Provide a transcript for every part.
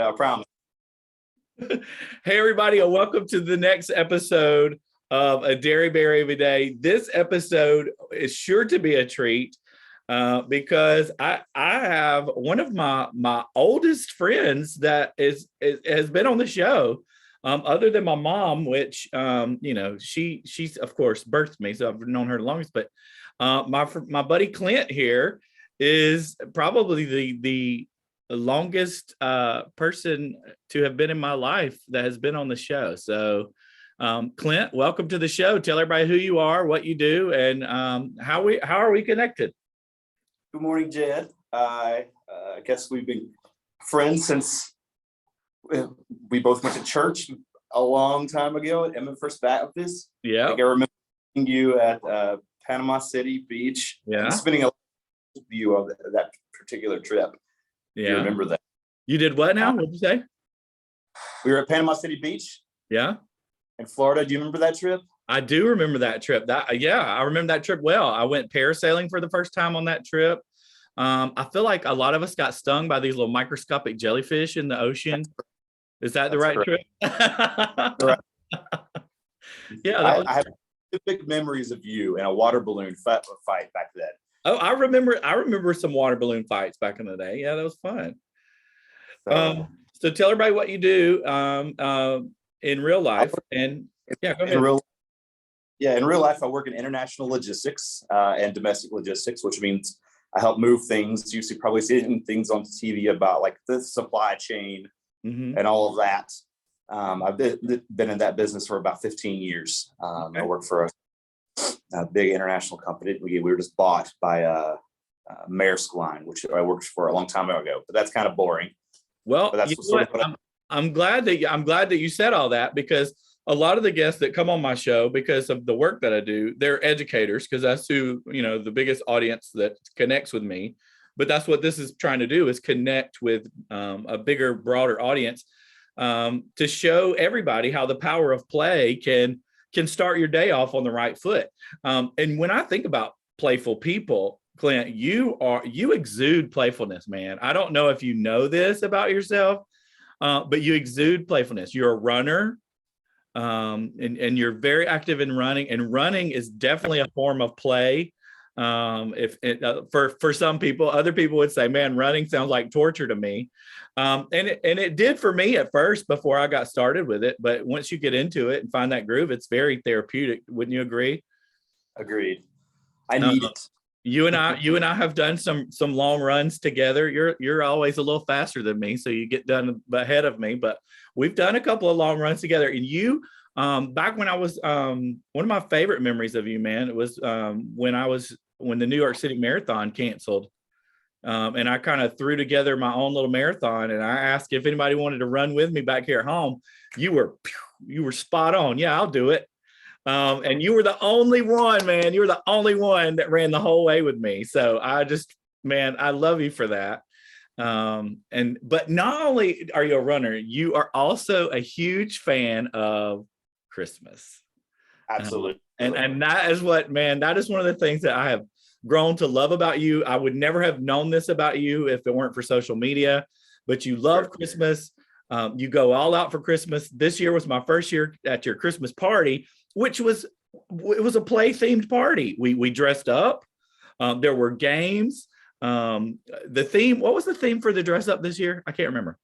No, I promise. Hey, everybody, and welcome to the next episode of A Dearybury Every Day. This episode is sure to be a treat because I have one of my oldest friends that has been on the show, other than my mom, which she's of course birthed me, so I've known her the longest. But my buddy Clint here is probably the longest person to have been in my life that has been on the show. So Clint, welcome to the show. Tell everybody who you are, what you do, and how are we connected? Good morning, Jed. I guess we've been friends since we both went to church a long time ago at Emmett First Baptist. Yeah, I remember seeing you at Panama City Beach. Yeah, and spending a lot of view of that particular trip. Yeah, you remember that? You did what now? What did you say? We were at Panama City Beach. Yeah, in Florida. Do you remember that trip? I do remember that trip. I remember that trip well. I went parasailing for the first time on that trip. I feel like a lot of us got stung by these little microscopic jellyfish in the ocean. Is that the right trip? Correct. Yeah, I have specific memories of you in a water balloon fight back then. Oh, I remember some water balloon fights back in the day. Yeah, that was fun. So tell everybody what you do in real life. And yeah, go ahead. In real life, I work in international logistics and domestic logistics, which means I help move things. You probably see things on TV about like the supply chain and all of that. I've been in that business for about 15 years. Okay. I work for a big international company. We were just bought by Maersk Line, which I worked for a long time ago. But that's kind of boring. Well, I'm glad that you said all that, because a lot of the guests that come on my show, because of the work that I do, they're educators, because that's who, the biggest audience that connects with me. But that's what this is trying to do, is connect with a bigger, broader audience to show everybody how the power of play can start your day off on the right foot. And when I think about playful people, Clint, you exude playfulness, man. I don't know if you know this about yourself, but you exude playfulness. You're a runner. And you're very active in running, and running is definitely a form of play. For some people, other people would say, man, running sounds like torture to me. And it did for me at first before I got started with it. But once you get into it and find that groove, it's very therapeutic. Wouldn't you agree? Agreed. I need it. You and I have done some long runs together. You're always a little faster than me, so you get done ahead of me. But we've done a couple of long runs together. And you, back when I was, one of my favorite memories of you, man, it was when the New York City Marathon canceled, and I kind of threw together my own little marathon, and I asked if anybody wanted to run with me back here at home. You were spot on. Yeah, I'll do it. And you were the only one, man. You were the only one that ran the whole way with me. So I love you for that. But not only are you a runner, you are also a huge fan of Christmas. Absolutely. And that is that is one of the things that I have grown to love about you. I would never have known this about you if it weren't for social media, but you love Christmas. You go all out for Christmas. This year was my first year at your Christmas party, which was a play themed party. We dressed up. There were games. The theme, what was the theme for the dress up this year? I can't remember.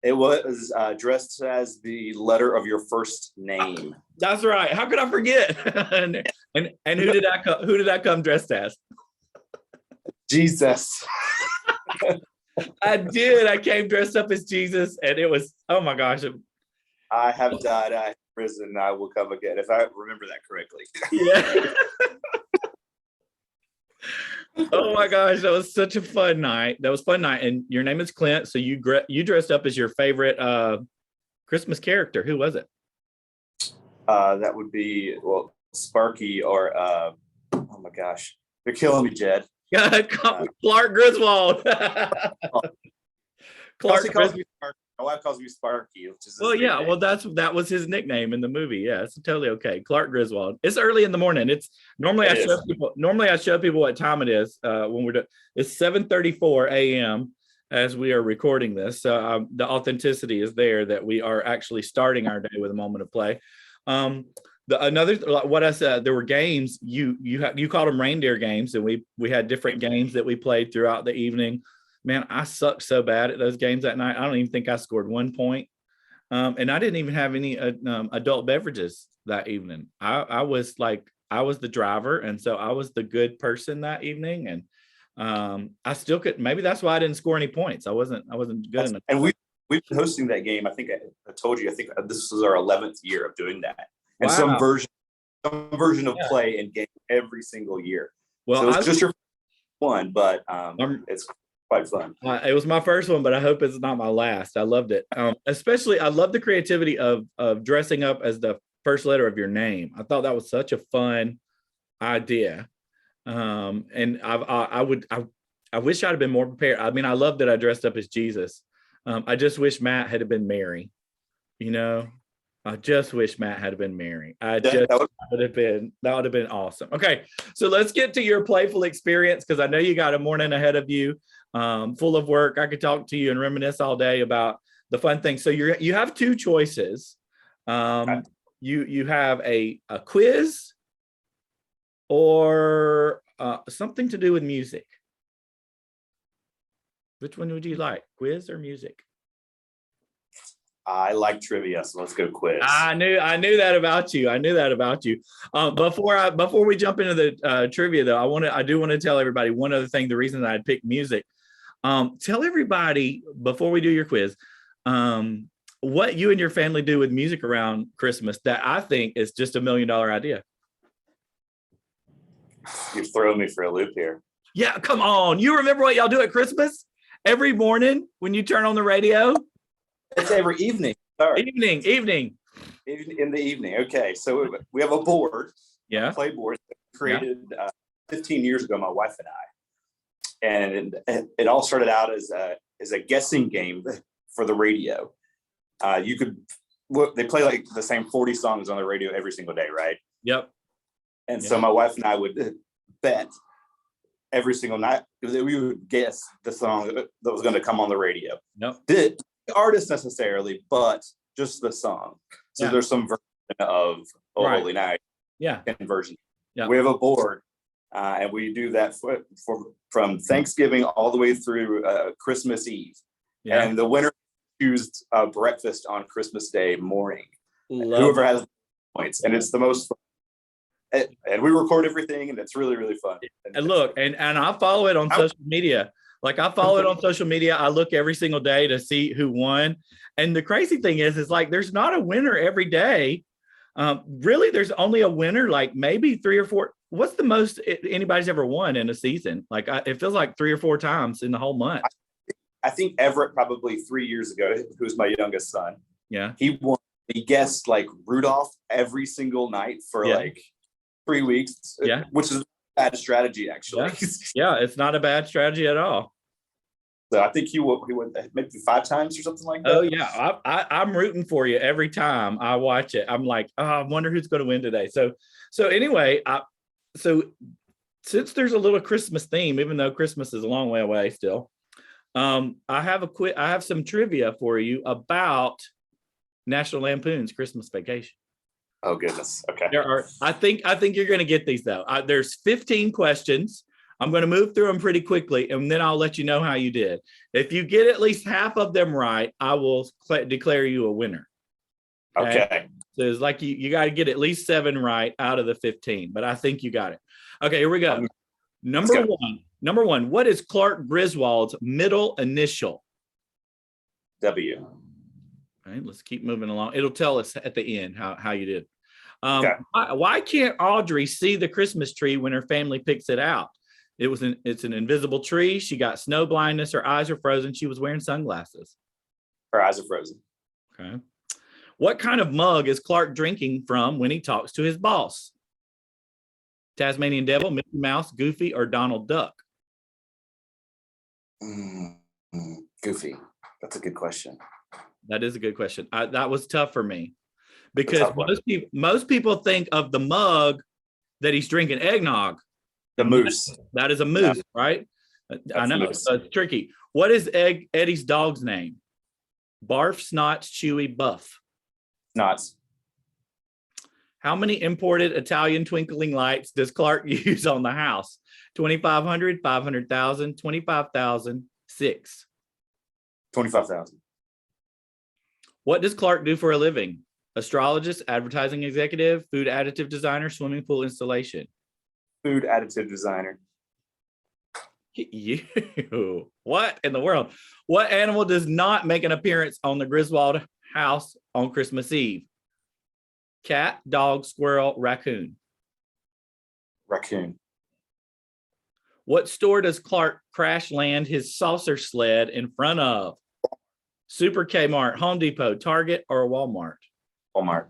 It was dressed as the letter of your first name. That's right. How could I forget? and who did I come dressed as? Jesus. I did. I came dressed up as Jesus, and it was, oh my gosh. I have died. I have risen. I will come again, if I remember that correctly. Yeah. Oh my gosh, that was such a fun night. And your name is Clint, so you dressed up as your favorite Christmas character. Who was it? That would be Sparky, or oh my gosh, you're killing me, Jed. Clark Griswold. Clark calls me Sparky. My wife calls me Sparky, which is that was his nickname in the movie. Yeah, it's totally okay. Clark Griswold. It's early in the morning. It's normally I show people what time it is when we're doing. It's 7:34 a.m. as we are recording this. So the authenticity is there that we are actually starting our day with a moment of play. What I said, there were games, you called them reindeer games, and we had different games that we played throughout the evening. Man, I sucked so bad at those games that night. I don't even think I scored 1 point. And I didn't even have any adult beverages that evening. I was the driver, and so I was the good person that evening. And I still could. Maybe that's why I didn't score any points. I wasn't good enough. And we've been hosting that game. I think I told you. I think this is our 11th year of doing that, and Wow. some version of play and game every single year. Well, so it's just your one, but it's quite fun. It was my first one, but I hope it's not my last. I loved it. Especially, I love the creativity of dressing up as the first letter of your name. I thought that was such a fun idea. And I wish I'd have been more prepared. I mean, I love that I dressed up as Jesus. I just wish Matt had been Mary. I just wish Matt had been Mary. That would have been awesome. Okay, so let's get to your playful experience, because I know you got a morning ahead of you, full of work. I could talk to you and reminisce all day about the fun things. So you have two choices. You have a quiz or something to do with music. Which one would you like, quiz or music? I like trivia, so let's go quiz. I knew that about you. Before we jump into the trivia, though, I do want to tell everybody one other thing. The reason that I picked music. Tell everybody before we do your quiz, what you and your family do with music around Christmas that I think is just $1 million idea. You're throwing me for a loop here. Yeah, come on. You remember what y'all do at Christmas? Every morning when you turn on the radio? It's every evening. Sorry. Evening. In the evening. Okay, so we have a board. Yeah. A play board created 15 years ago, my wife and I. And it all started out as a guessing game for the radio. They play like the same 40 songs on the radio every single day, right? Yep. And so my wife and I would bet every single night. We would guess the song that was going to come on the radio. Yep. The artist necessarily, but just the song. So there's some version of Holy Night. Yeah. Version. Yeah. We have a board, and we do that from Thanksgiving all the way through Christmas Eve. Yeah. And the winner choose breakfast on Christmas Day morning. Whoever has points, and it's the most fun. And we record everything, and it's really, really fun. And look, and I follow it on social media. Like I follow it on social media. I look every single day to see who won. And the crazy thing is like there's not a winner every day. Really, there's only a winner, like maybe 3 or 4. What's the most anybody's ever won in a season? Like it feels like 3 or 4 times in the whole month. I think Everett probably 3 years ago, who's my youngest son. Yeah. He won. He guessed like Rudolph every single night for like 3 weeks. Yeah. Which is a bad strategy, actually. Yeah, it's not a bad strategy at all. So I think he went maybe 5 times or something like that. Oh yeah, I'm rooting for you every time I watch it. I'm like, oh, I wonder who's going to win today. So anyway, so since there's a little Christmas theme, even though Christmas is a long way away still, I have some trivia for you about National Lampoon's Christmas Vacation. Oh goodness. Okay. I think you're going to get these though. There's 15 questions. I'm going to move through them pretty quickly, and then I'll let you know how you did. If you get at least half of them right, I will declare you a winner. Okay. So it's like you got to get at least 7 right out of the 15, but I think you got it. Okay, here we go. Number one, what is Clark Griswold's middle initial? W. All right, let's keep moving along. It'll tell us at the end how you did. Okay. Why can't Audrey see the Christmas tree when her family picks it out? It's an invisible tree. She got snow blindness. Her eyes are frozen. She was wearing sunglasses. Her eyes are frozen. Okay. What kind of mug is Clark drinking from when he talks to his boss? Tasmanian Devil, Mickey Mouse, Goofy, or Donald Duck? Goofy. That's a good question. That is a good question. That was tough for me because most people think of the mug that he's drinking eggnog. The moose. That is a moose, right? I know it's tricky. What is Eddie's dog's name? Barf, Snots, Chewy, Buff. Snots. How many imported Italian twinkling lights does Clark use on the house? 2,500, 500,000, 25,000, 6. 25,000. What does Clark do for a living? Astrologist, advertising executive, food additive designer, swimming pool installation. Food additive designer. You. What in the world? What animal does not make an appearance on the Griswold house on Christmas Eve? Cat, dog, squirrel, raccoon. Raccoon. What store does Clark crash land his saucer sled in front of? Super Kmart, Home Depot, Target, or Walmart? Walmart.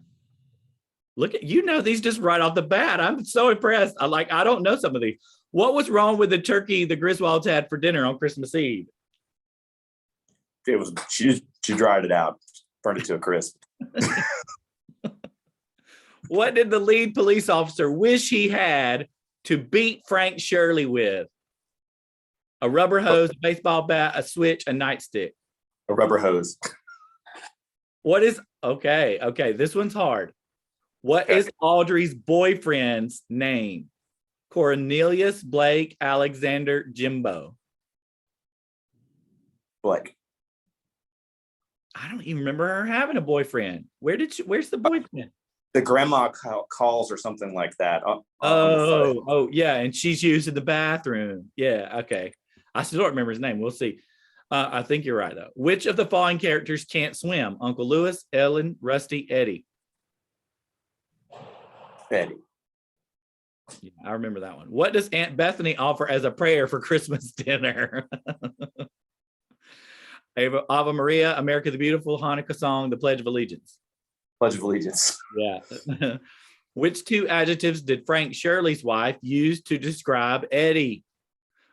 Look at these just right off the bat. I'm so impressed. I don't know some of these. What was wrong with the turkey the Griswolds had for dinner on Christmas Eve? It was she dried it out, burned it to a crisp. What did the lead police officer wish he had to beat Frank Shirley with? A rubber hose, a baseball bat, a switch, a nightstick. A rubber hose. What is okay? This one's hard. What is Audrey's boyfriend's name? Cornelius, Blake, Alexander, Jimbo. Blake. I don't even remember her having a boyfriend. Where's the boyfriend? The grandma calls or something like that. Yeah, and she's using the bathroom. Yeah, okay. I still don't remember his name. We'll see. I think you're right, though. Which of the following characters can't swim? Uncle Lewis, Ellen, Rusty, Eddie. Eddie. Yeah, I remember that one. What does Aunt Bethany offer as a prayer for Christmas dinner? Ave Maria, America the Beautiful, Hanukkah song, the Pledge of Allegiance. Pledge of Allegiance. Yeah. Which two adjectives did Frank Shirley's wife use to describe Eddie?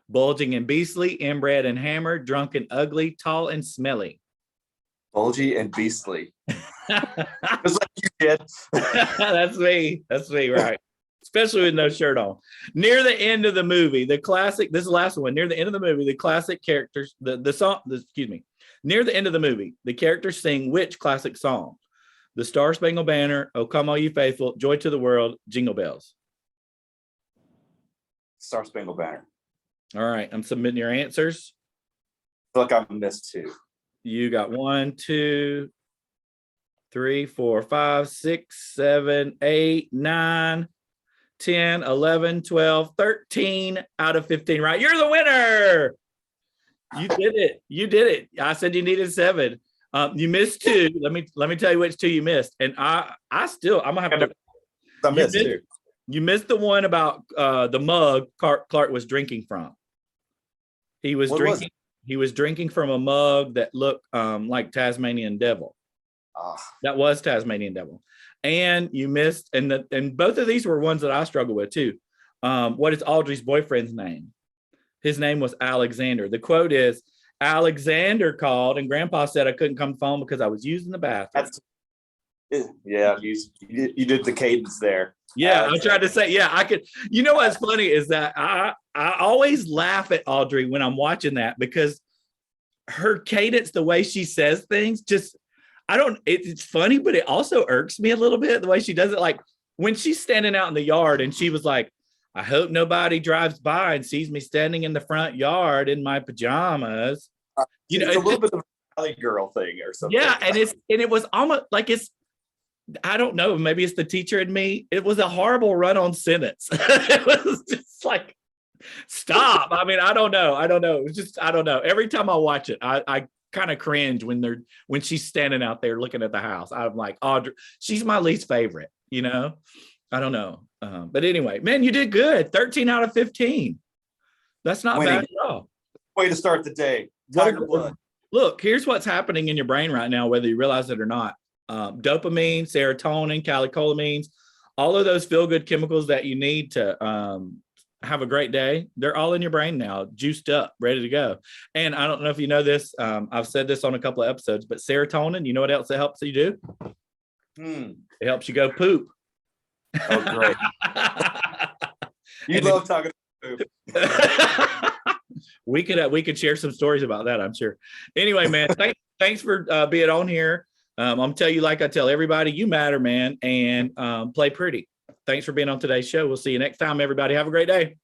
Bulging and beastly, inbred and hammered, drunk and ugly, tall and smelly. Bulgy and beastly. Just like you did. That's me, right. Especially with no shirt on. Near the end of the movie, the classic, this is the last one. Near the end of the movie, the classic characters, near the end of the movie, the characters sing which classic song? The Star Spangled Banner, O Come All You Faithful, Joy to the World, Jingle Bells. Star Spangled Banner. All right, I'm submitting your answers. I feel like I missed two. You got 1, 2, 3, 4, 5, 6, 7, 8, 9, 10, 11, 12, 13 out of 15. Right. You're the winner. You did it. I said you needed 7. You missed 2. Let me tell you which 2 you missed. And I'm gonna have to. I missed 2. You missed the one about the mug Clark was drinking from. He was drinking from a mug that looked like Tasmanian Devil. That was Tasmanian Devil. And you missed, and both of these were ones that I struggle with too. What is Audrey's boyfriend's name? His name was Alexander. The quote is, Alexander called and Grandpa said I couldn't come phone because I was using the bathroom. Yeah, you did the cadence there. Yeah, I tried to say, yeah, I could. You know what's funny is that I always laugh at Audrey when I'm watching that because her cadence, the way she says things, just it's funny, but it also irks me a little bit the way she does it. Like when she's standing out in the yard and she was like, I hope nobody drives by and sees me standing in the front yard in my pajamas. It's a little bit of a Valley Girl thing or something. Yeah, and it was almost like I don't know, maybe it's the teacher in me. It was a horrible run-on sentence. It was just like, stop. I mean, I don't know. It was just, I don't know. Every time I watch it, I kind of cringe when she's standing out there looking at the house. I'm like, Audrey, she's my least favorite, I don't know. But anyway, man, you did good. 13 out of 15. That's not bad at all. Way to start the day. Tiger blood. Look, here's what's happening in your brain right now, whether you realize it or not. Dopamine, serotonin, catecholamines, all of those feel-good chemicals that you need to have a great day, they're all in your brain now, juiced up, ready to go. And I don't know if you know this, I've said this on a couple of episodes, but serotonin, you know what else it helps you do? It helps you go poop. Oh, great. You love talking about poop. we could share some stories about that, I'm sure. Anyway, man, thanks for being on here. I'm gonna tell you, like I tell everybody, you matter, man, and play pretty. Thanks for being on today's show. We'll see you next time, everybody. Have a great day.